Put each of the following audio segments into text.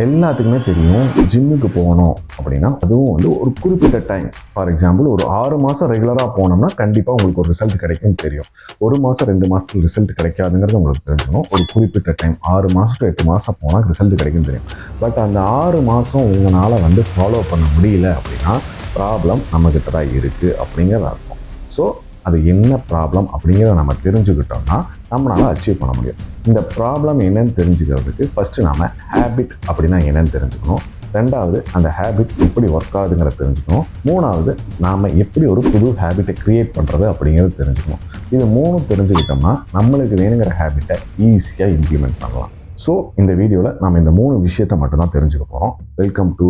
எல்லாத்துக்குமே தெரியும் ஜிம்முக்கு போகணும் அப்படின்னா அதுவும் வந்து ஒரு குறிப்பிட்ட டைம். ஃபார் எக்ஸாம்பிள் ஒரு 6 மாதம் ரெகுலராக போனோம்னா கண்டிப்பாக உங்களுக்கு ஒரு ரிசல்ட் கிடைக்கும்னு தெரியும். 1 மாதம் 2 மாதத்துக்கு ரிசல்ட் கிடைக்காதுங்கிறது உங்களுக்கு தெரிஞ்சுக்கணும். ஒரு குறிப்பிட்ட டைம் 6 மாதம் to 8 மாதம் போனால் ரிசல்ட் கிடைக்கும்னு தெரியும். பட் அந்த 6 மாதம் உங்களால் வந்து ஃபாலோ பண்ண முடியல அப்படின்னா ப்ராப்ளம் நம்மக்கிட்ட தான் இருக்குது அப்படிங்கிறது அர்த்தம். ஸோ அது என்ன ப்ராப்ளம் அப்படிங்கிறத நம்ம தெரிஞ்சுக்கிட்டோம்னா நம்மளால் அச்சீவ் பண்ண முடியும். இந்த ப்ராப்ளம் என்னன்னு தெரிஞ்சுக்கிறதுக்கு ஃபஸ்ட்டு நம்ம ஹேபிட் அப்படின்னா என்னன்னு தெரிஞ்சுக்கணும். 2வது அந்த ஹேபிட் எப்படி ஒர்க் ஆகுதுங்கிறத தெரிஞ்சுக்கணும். 3வது நாம் எப்படி ஒரு புது ஹேபிட்டை க்ரியேட் பண்ணுறது அப்படிங்கிறத தெரிஞ்சுக்கணும். இது 3 தெரிஞ்சுக்கிட்டோம்னா நம்மளுக்கு வேணுங்கிற ஹேபிட்டை ஈஸியாக இம்ப்ளிமெண்ட் பண்ணலாம். ஸோ இந்த வீடியோவில் நம்ம இந்த 3 விஷயத்தை மட்டும்தான் தெரிஞ்சுக்க போகிறோம். Welcome to.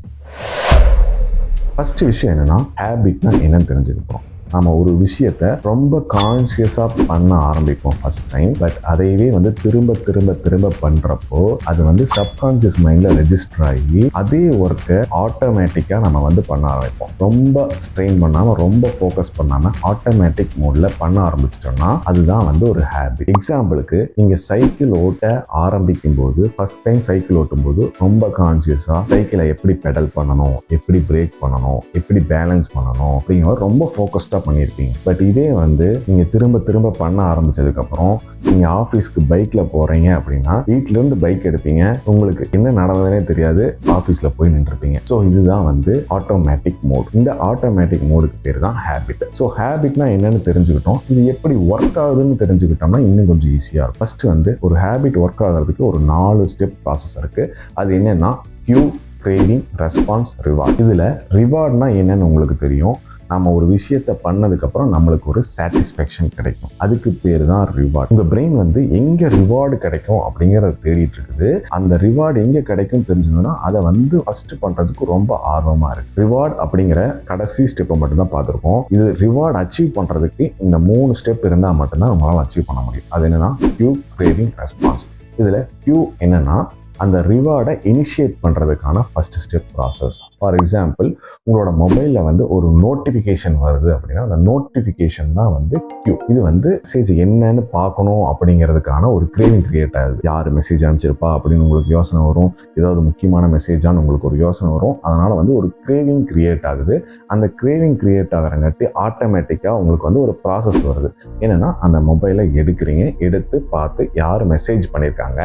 ஃபஸ்ட்டு விஷயம் என்னென்னா ஹேபிட்னா என்னன்னு தெரிஞ்சுக்க போகிறோம். நம்ம ஒரு விஷயத்தை ரொம்ப கான்ஷியஸாக பண்ண ஆரம்பிப்போம் ஃபஸ்ட் டைம். பட் அதையவே வந்து திரும்ப திரும்ப திரும்ப பண்ணுறப்போ அது வந்து சப்கான்ஷியஸ் மைண்டில் ரெஜிஸ்டர் ஆகி அதே ஒர்க்கை ஆட்டோமேட்டிக்காக நம்ம வந்து பண்ண ஆரம்பிப்போம். ரொம்ப ஸ்ட்ரெயின் பண்ணாமல் ரொம்ப ஃபோக்கஸ் பண்ணாமல் ஆட்டோமேட்டிக் மோடில் பண்ண ஆரம்பிச்சிட்டோம்னா அதுதான் வந்து ஒரு ஹேபிட். எக்ஸாம்பிளுக்கு நீங்கள் சைக்கிள் ஓட்ட ஆரம்பிக்கும் போது ஃபஸ்ட் டைம் சைக்கிள் ஓட்டும் போது ரொம்ப கான்ஷியஸாக சைக்கிளை எப்படி பெடல் பண்ணணும், எப்படி பிரேக் பண்ணணும், எப்படி பேலன்ஸ் பண்ணணும் அப்படிங்கிற ரொம்ப ஃபோக்கஸ்டாக பண்ணியிருப்பீங்க. பட் இதே வந்து நீங்கள் திரும்ப திரும்ப பண்ண ஆரம்பிச்சதுக்கப்புறம் நீங்கள் ஆஃபீஸ்க்கு பைக்கில் போகிறீங்க அப்படின்னா வீட்டிலேருந்து பைக் எடுப்பீங்க, உங்களுக்கு என்ன நடந்ததுனே தெரியாது, ஆஃபீஸில் போய் நின்றுப்பீங்க. ஸோ இதுதான் வந்து ஆட்டோமேட்டிக் மோட். இந்த ஆட்டோமேட்டிக் மோடுக்கு பேர் தான் ஹேபிட். ஸோ ஹேபிட்னா என்னன்னு தெரிஞ்சுக்கிட்டோம். இது எப்படி ஒர்க் ஆகுதுன்னு தெரிஞ்சுக்கிட்டோம்னா இன்னும் கொஞ்சம் ஈஸியாக இருக்கும். ஃபர்ஸ்ட் வந்து ஒரு ஹேபிட் ஒர்க் ஆகிறதுக்கு ஒரு 4 ஸ்டெப் ப்ராசஸ் இருக்குது. அது என்னன்னா கியூ, கிரேவிங், ரெஸ்பான்ஸ், ரிவார்ட். இதில் ரிவார்ட்னா என்னன்னு உங்களுக்கு தெரியும். நம்ம ஒரு விஷயத்தை பண்ணதுக்கப்புறம் நம்மளுக்கு ஒரு சாட்டிஸ்ஃபேக்ஷன் கிடைக்கும், அதுக்கு பேர் தான் ரிவார்ட். உங்கள் பிரெயின் வந்து எங்கே ரிவார்டு கிடைக்கும் அப்படிங்கிறத தேடிட்டு இருக்குது. அந்த ரிவார்டு எங்கே கிடைக்கும் தெரிஞ்சதுன்னா அதை வந்து ஃபர்ஸ்ட் பண்ணுறதுக்கு ரொம்ப ஆர்வமாக இருக்குது. ரிவார்டு அப்படிங்கிற கடைசி ஸ்டெப்பை மட்டும்தான் பார்த்துருக்கோம். இது ரிவார்டு அச்சீவ் பண்ணுறதுக்கு இந்த 3 ஸ்டெப் இருந்தால் மட்டும்தான் நம்மளால் அச்சீவ் பண்ண முடியும். அது என்னன்னா கியூ, கிரேவிங், ரெஸ்பான்ஸ். இதில் கியூ என்னன்னா அந்த ரிவார்டை இனிஷியேட் பண்ணுறதுக்கான first step process. For example உங்களோட மொபைலில் வந்து ஒரு நோட்டிஃபிகேஷன் வருது அப்படின்னா அந்த நோட்டிஃபிகேஷன் தான் வந்து கியூ. இது வந்து மெசேஜ் என்னன்னு பார்க்கணும் அப்படிங்கிறதுக்கான ஒரு கிரேவிங் கிரியேட் ஆகுது. யார் மெசேஜ் அனுப்பிச்சிருப்பா அப்படின்னு உங்களுக்கு யோசனை வரும். ஏதாவது முக்கியமான மெசேஜான்னு உங்களுக்கு ஒரு யோசனை வரும். அதனால் வந்து ஒரு கிரேவிங் கிரியேட் ஆகுது. அந்த கிரேவிங் கிரியேட் ஆகிறங்காட்டி ஆட்டோமேட்டிக்காக உங்களுக்கு வந்து ஒரு ப்ராசஸ் வருது. என்னென்னா அந்த மொபைலை எடுக்கிறீங்க, எடுத்து பார்த்து யார் மெசேஜ் பண்ணியிருக்காங்க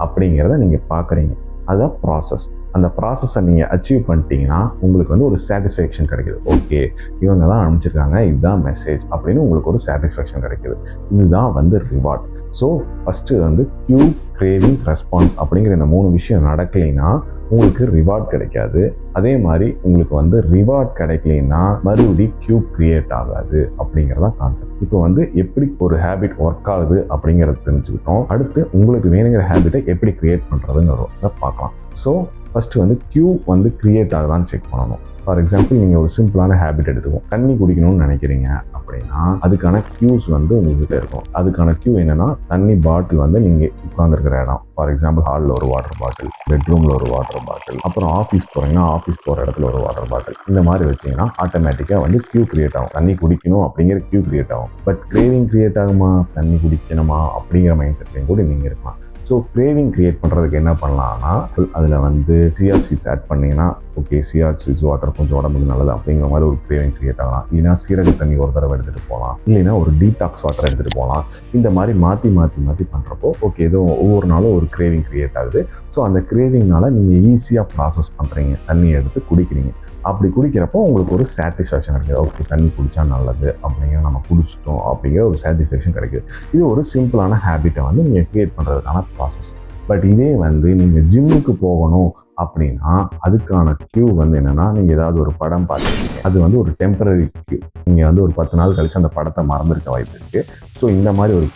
அப்படிங்கிறத நீங்கள் பார்க்குறீங்க. அதுதான் ப்ராசஸ். அந்த ப்ராசஸை நீங்கள் அச்சீவ் பண்ணிட்டீங்கன்னா உங்களுக்கு வந்து ஒரு சாட்டிஸ்ஃபேக்ஷன் கிடைக்குது. ஓகே, இவங்க தான் அனுப்பிச்சிருக்காங்க, இதுதான் மெசேஜ் அப்படின்னு உங்களுக்கு ஒரு சாட்டிஸ்ஃபேக்ஷன் கிடைக்குது. இதுதான் வந்து ரிவார்ட். ஸோ ஃபஸ்ட்டு வந்து கியூ, கிரேவிங், ரெஸ்பான்ஸ் அப்படிங்கிற இந்த 3 விஷயம் நடக்கலைன்னா உங்களுக்கு ரிவார்ட் கிடைக்காது. அதே மாதிரி உங்களுக்கு வந்து ரிவார்ட் கிடைக்கலைன்னா மறுபடியும் கியூ கிரியேட் ஆகாது அப்படிங்கிறதா கான்செப்ட். இப்போ வந்து எப்படி ஒரு ஹேபிட் ஒர்க் ஆகுது அப்படிங்கிறத தெரிஞ்சுக்கிட்டோம். அடுத்து உங்களுக்கு வேணுங்கிற ஹேபிட்டை எப்படி கிரியேட் பண்ணுறதுங்கிறத பார்க்கலாம். ஸோ ஃபஸ்ட்டு வந்து கியூ வந்து கிரியேட் ஆகுதான்னு செக் பண்ணணும். ஃபார் எக்ஸாம்பிள் நீங்கள் ஒரு சிம்பிளான ஹேபிட் எடுத்துக்கோம். தண்ணி குடிக்கணும்னு நினைக்கிறீங்க அப்படின்னா அதுக்கான கியூஸ் வந்து உங்கள்கிட்ட இருக்கும். அதுக்கான கியூ என்னன்னா தண்ணி பாட்டில் வந்து நீங்கள் உட்காந்துருக்கிற இடம். ஃபார் எக்ஸாம்பிள் ஹாலில் ஒரு வாட்டர் பாட்டில், பெட்ரூமில் ஒரு வாட்டர் பாட்டில், அப்புறம் ஆஃபீஸ் போகிறீங்கன்னா ஆஃபீஸ் போகிற இடத்துல ஒரு வாட்டர் பாட்டில். இந்த மாதிரி வச்சிங்கன்னா ஆட்டோமேட்டிக்காக வந்து கியூ கிரியேட் ஆகும். தண்ணி குடிக்கணும் அப்படிங்கிற கியூ கிரியேட் ஆகும். பட் கிரேவிங் கிரியேட் ஆகுமா, தண்ணி குடிக்கணுமா அப்படிங்கிற மைண்ட் செட்லையும் கூட நீங்கள் இருக்கலாம். ஸோ கிரேவிங் கிரியேட் பண்ணுறதுக்கு என்ன பண்ணலாம்னா அதில் வந்து சியா சீட்ஸ் ஆட் பண்ணிங்கன்னா ஓகே, சியா சீட்ஸ் வாட்டர் கொஞ்சம் உடம்புக்கு நல்லது அப்படிங்கிற மாதிரி ஒரு கிரேவிங் கிரியேட் ஆகலாம். இல்லைனா சீரக தண்ணி ஒரு தடவை எடுத்துகிட்டு போகலாம், இல்லைன்னா ஒரு டீடாக்ஸ் வாட்டர் எடுத்துகிட்டு போகலாம். இந்த மாதிரி மாற்றி மாற்றி மாற்றி பண்ணுறப்போ ஓகே, ஏதோ ஒவ்வொரு நாளும் ஒரு கிரேவிங் கிரியேட் ஆகுது. ஸோ அந்த கிரேவிங்னால நீங்கள் ஈஸியாக ப்ராசஸ் பண்ணுறீங்க, தண்ணி எடுத்து குடிக்கிறீங்க. அப்படி குடிக்கிறப்போ உங்களுக்கு ஒரு சாட்டிஸ்ஃபேக்ஷன் கிடைக்குது. ஓகே, தண்ணி குடித்தா நல்லது அப்படிங்கிற நம்ம குடிச்சிட்டோம் அப்படிங்கிற ஒரு சாட்டிஸ்ஃபேக்ஷன் கிடைக்குது. இது ஒரு சிம்பிளான ஹேபிட்டை வந்து நீங்கள் கிரியேட் பண்ணுறதுக்கான ப்ராசஸ். பட் இதே வந்து நீங்கள் ஜிம்முக்கு போகணும் அப்படின்னா அதுக்கான கியூ வந்து என்னென்னா நீங்கள் ஏதாவது ஒரு படம் பார்த்துருக்கீங்க, அது வந்து ஒரு டெம்பரரி கியூ. நீங்கள் வந்து ஒரு 10 நாள் கழிச்சு அந்த படத்தை மறந்துருக்க வாய்ப்பு இருக்குது. ஸோ இந்த மாதிரி ஒரு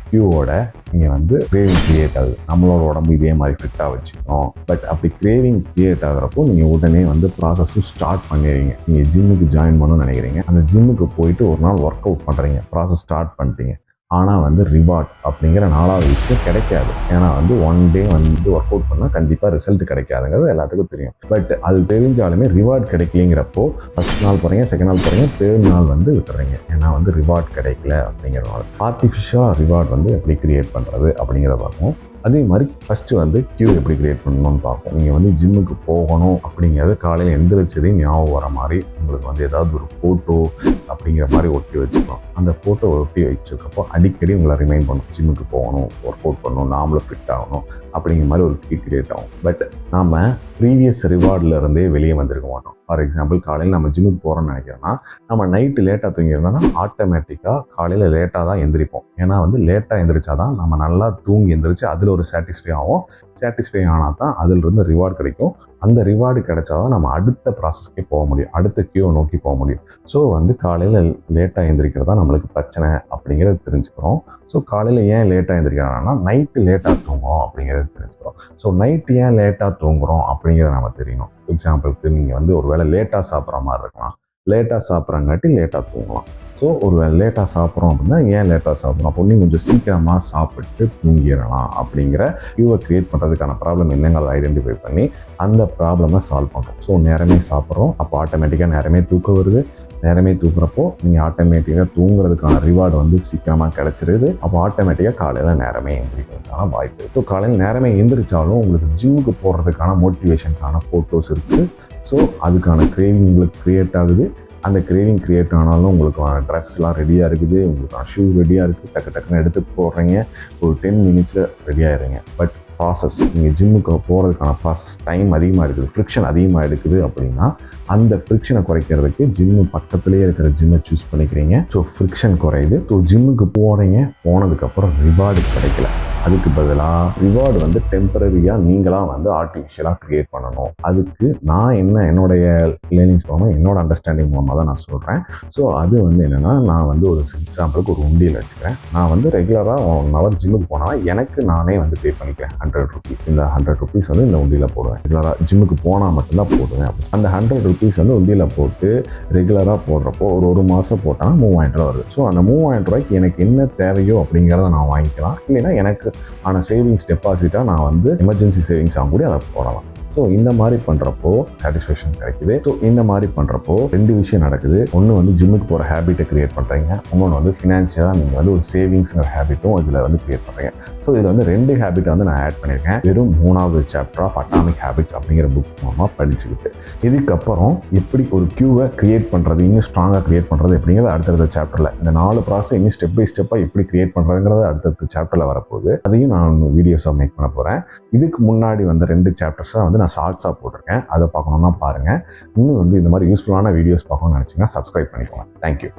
கியூவோட நீங்கள் வந்து கிரேவிங் கிரியேட் ஆகுது. நம்மளோட உடம்பு இதே மாதிரி ஃபிட்டாக வச்சுக்கணும். பட் அப்படி கிரேவிங் கிரியேட் ஆகிறப்போ நீங்கள் உடனே வந்து ப்ராசஸும் ஸ்டார்ட் பண்ணிடுறீங்க. நீங்கள் ஜிம்முக்கு ஜாயின் பண்ணணும்னு நினைக்கிறீங்க, அந்த ஜிம்முக்கு போயிட்டு ஒரு நாள் ஒர்க் அவுட் பண்ணுறீங்க, ப்ராசஸ் ஸ்டார்ட் பண்ணிட்டீங்க. ஆனால் வந்து ரிவார்ட் அப்படிங்கிற 4வது விஷயம் கிடைக்காது. ஏன்னா வந்து 1 டே வந்து ஒர்க் அவுட் பண்ணால் கண்டிப்பாக ரிசல்ட் கிடைக்காதுங்கிறது எல்லாத்துக்கும் தெரியும். பட் அது தெரிஞ்சாலுமே ரிவார்ட் கிடைக்கலிங்கிறப்போ ஃபர்ஸ்ட் நாள் போகிறீங்க, செகண்ட் நாள் போகிறீங்க, 3rd நாள் வந்து விட்டுறீங்க. ஏன்னா வந்து ரிவார்ட் கிடைக்கல அப்படிங்கிறனால. ஆர்டிஃபிஷியலாக ரிவார்ட் வந்து எப்படி கிரியேட் பண்ணுறது அப்படிங்கிறத பார்ப்போம். அதே மாதிரி ஃபஸ்ட்டு வந்து கியூ எப்படி கிரியேட் பண்ணணும்னு பார்ப்போம். நீங்கள் வந்து ஜிம்முக்கு போகணும் அப்படிங்கிறது காலையில் எந்திரிச்சதே ஞாபகம் வர மாதிரி உங்களுக்கு வந்து ஏதாவது ஒரு ஃபோட்டோ அப்படிங்கிற மாதிரி ஒட்டி வச்சுக்கலாம். அந்த ஃபோட்டோ ஒட்டி வச்சுருக்கப்போ அடிக்கடி உங்களை ரிமைண்ட் பண்ணும், ஜிம்முக்கு போகணும், ஒர்க் அவுட் பண்ணணும், நாமளும் ஃபிட் ஆகணும் அப்படிங்கிற மாதிரி ஒரு ஃபீல் கிரியேட் ஆகும். பட் நாம் ப்ரீவியஸ் ரிவார்ட்லேருந்தே வெளியே வந்திருக்க மாட்டோம். ஃபார் எக்ஸாம்பிள், காலையில் நம்ம ஜிம்முக்கு போகிறோம்னு நினைக்கிறோன்னா நம்ம நைட்டு லேட்டாக தூங்கியிருந்தோம்னா ஆட்டோமேட்டிக்காக காலையில் லேட்டாக தான் எந்திரிப்போம். ஏன்னா வந்து லேட்டாக எந்திரிச்சா தான் நம்ம நல்லா தூங்கி எந்திரிச்சு அதில் ஒரு சாட்டிஸ்ஃபை ஆகும். சாட்டிஸ்ஃபை ஆனால் தான் அதிலிருந்து ரிவார்டு கிடைக்கும். அந்த ரிவார்டு கிடைச்சா தான் நம்ம அடுத்த ப்ராசஸ்க்கே போக முடியும், அடுத்த கியூவை நோக்கி போக முடியும். ஸோ வந்து காலையில் லேட்டாக எந்திரிக்கிறது தான் நம்மளுக்கு பிரச்சனை அப்படிங்கிறது தெரிஞ்சுக்கிறோம். ஸோ காலையில் ஏன் லேட்டாக எந்திரிக்கிறாங்கன்னா நைட்டு லேட்டாக தூங்குறோம் அப்படிங்கிறது தெரிஞ்சுக்கிறோம். ஸோ நைட்டு ஏன் லேட்டாக தூங்குறோம் அப்படிங்கிறத நம்ம தெரியணும். எக்ஸாம்பிளுக்கு நீங்கள் வந்து ஒரு வேளை லேட்டாக சாப்பிட்ற மாதிரி இருக்கலாம், லேட்டாக சாப்பிட்றங்காட்டி லேட்டாக தூங்கலாம். ஸோ ஒரு வேளை லேட்டாக சாப்பிட்றோம் அப்படின்னா ஏன் லேட்டாக சாப்பிட்றோம், அப்போ இன்னும் கொஞ்சம் சீக்கிரமாக சாப்பிட்டு தூங்கிடலாம் அப்படிங்கிற கியூவை க்ரியேட் பண்ணுறதுக்கான ப்ராப்ளம் என்னங்கிறத ஐடென்டிஃபை பண்ணி அந்த ப்ராப்ளமை சால்வ் பண்ணுறோம். ஸோ நேரமே சாப்பிட்றோம், அப்போ ஆட்டோமேட்டிக்காக நேரமே தூக்கம் வருது. நேரமே தூங்குறப்போ நீங்கள் ஆட்டோமேட்டிக்காக தூங்குறதுக்கான ரிவார்டு வந்து சீக்கிரமாக கிடச்சிருது. அப்போ ஆட்டோமேட்டிக்காக காலையில் நேரமே எந்திரிக்கிறதுக்கான வாய்ப்பு. ஸோ காலையில் நேரமே எந்திரிச்சாலும் உங்களுக்கு ஜிம்முக்கு போடுறதுக்கான மோட்டிவேஷனுக்கான ஃபோட்டோஸ் இருக்குது. ஸோ அதுக்கான கிரேவிங் உங்களுக்கு க்ரியேட் ஆகுது. அந்த கிரேவிங் க்ரியேட் ஆனாலும் உங்களுக்கான ட்ரெஸ்லாம் ரெடியாக இருக்குது, உங்களுக்கான ஷூ ரெடியாக இருக்குது, டக்குன்னு எடுத்து போடுறீங்க, ஒரு 10 மினிட்ஸில் ரெடியாகிடுறீங்க. பட் ப்ராசஸ், நீங்கள் ஜிம்முக்கு போகிறதுக்கான ப்ராசஸ் டைம் அதிகமாக இருக்குது, ஃப்ரிக்ஷன் அதிகமாக இருக்குது அப்படின்னா அந்த ஃப்ரிக்ஷனை குறைக்கிறதுக்கு ஜிம்மு பக்கத்துலேயே இருக்கிற ஜிம்மை சூஸ் பண்ணிக்கிறீங்க. ஸோ ஃப்ரிக்ஷன் குறையுது. ஸோ ஜிம்முக்கு போகிறீங்க, போனதுக்கப்புறம் ரிவார்டு கிடைக்கல, அதுக்கு பதிலாக ரிவார்டு வந்து டெம்பரரியாக நீங்களாக வந்து ஆர்டிஃபிஷியலாக க்ரியேட் பண்ணணும். அதுக்கு நான் என்னுடைய லேர்னிங்ஸ் மூலமாக என்னோட அண்டர்ஸ்டாண்டிங் மூலமாக தான் நான் சொல்கிறேன். ஸோ அது வந்து என்னென்னா, நான் வந்து ஒரு எக்ஸாம்பிளுக்கு ஒரு உண்டியல் வச்சுக்கிறேன். நான் வந்து ரெகுலராக 1 ஹவர் ஜிம்முக்கு போனால் எனக்கு நானே வந்து பே பண்ணிக்கிறேன் 100 ருபீஸ். இந்த 100 ருபீஸ் வந்து இந்த உண்டியில் போடுவேன். ரெகுலராக ஜிம்முக்கு போனால் மட்டும்தான் போடுவேன். அந்த 100 ருபீஸ் வந்து உண்டியில் போட்டு ரெகுலராக போடுறப்போ ஒரு மாதம் போட்டால் 3000 ரூபா வருது. ஸோ அந்த 3000 ரூபாய்க்கு எனக்கு என்ன தேவையோ அப்படிங்கிறத நான் வாங்கிக்கலாம். இல்லைன்னா எனக்கு ஆன சேவிங்ஸ் டெபாசிட்டாக நான் வந்து எமர்ஜென்சி சேவிங்ஸாக கூட அதை போடலாம். ஸோ இந்த மாதிரி பண்ணுறப்போ சாட்டிஸ்ஃபேக்ஷன் கிடைக்குது. ஸோ இந்த மாதிரி பண்ணுறப்போ 2 விஷயம் நடக்குது. ஒன்று வந்து ஜிம்முக்கு போகிற ஹேபிட்டை க்ரியேட் பண்ணுறீங்க, இன்னொன்று வந்து ஃபினான்ஷியலாக நீங்கள் வந்து ஒரு சேவிங்ஸ்ங்கிற ஹேபிட்டும் இதில் வந்து க்ரியேட் பண்ணுறீங்க. ஸோ இதில் வந்து 2 ஹேபிட்டை வந்து நான் ஆட் பண்ணியிருக்கேன். வெறும் 3வது சாப்டர் ஆஃப் அட்டாமிக் ஹேபிட்ஸ் அப்படிங்கிற புக் மூலமாக படிச்சுக்கிட்டு இதுக்கப்புறம் எப்படி ஒரு கியூவை க்ரியேட் பண்ணுறது, இன்னும் ஸ்ட்ராங்காக க்ரியேட் பண்ணுறது அப்படிங்கிறது அடுத்தடுத்த சாப்டரில், இந்த 4 ப்ராசஸ் இன்னும் ஸ்டெப் பை ஸ்டெப்பாக எப்படி க்ரியேட் பண்ணுறதுங்கிறது அடுத்தடுத்த சாப்டரில் வரப்போகுது. அதையும் நான் வீடியோஸாக மேக் பண்ண போகிறேன். இதுக்கு முன்னாடி வந்து 2 சாப்டர்ஸாக வந்து நான் ஷார்ட்ஸாக போட்டிருக்கேன். அதை பார்க்கணுன்னா பாருங்கள். இன்னும் வந்து இந்த மாதிரி யூஸ்ஃபுல்லான வீடியோஸ் பார்க்கணும்னு நினச்சிங்கன்னா சப்ஸ்கிரைப் பண்ணிக்கோங்க. தேங்க்யூ.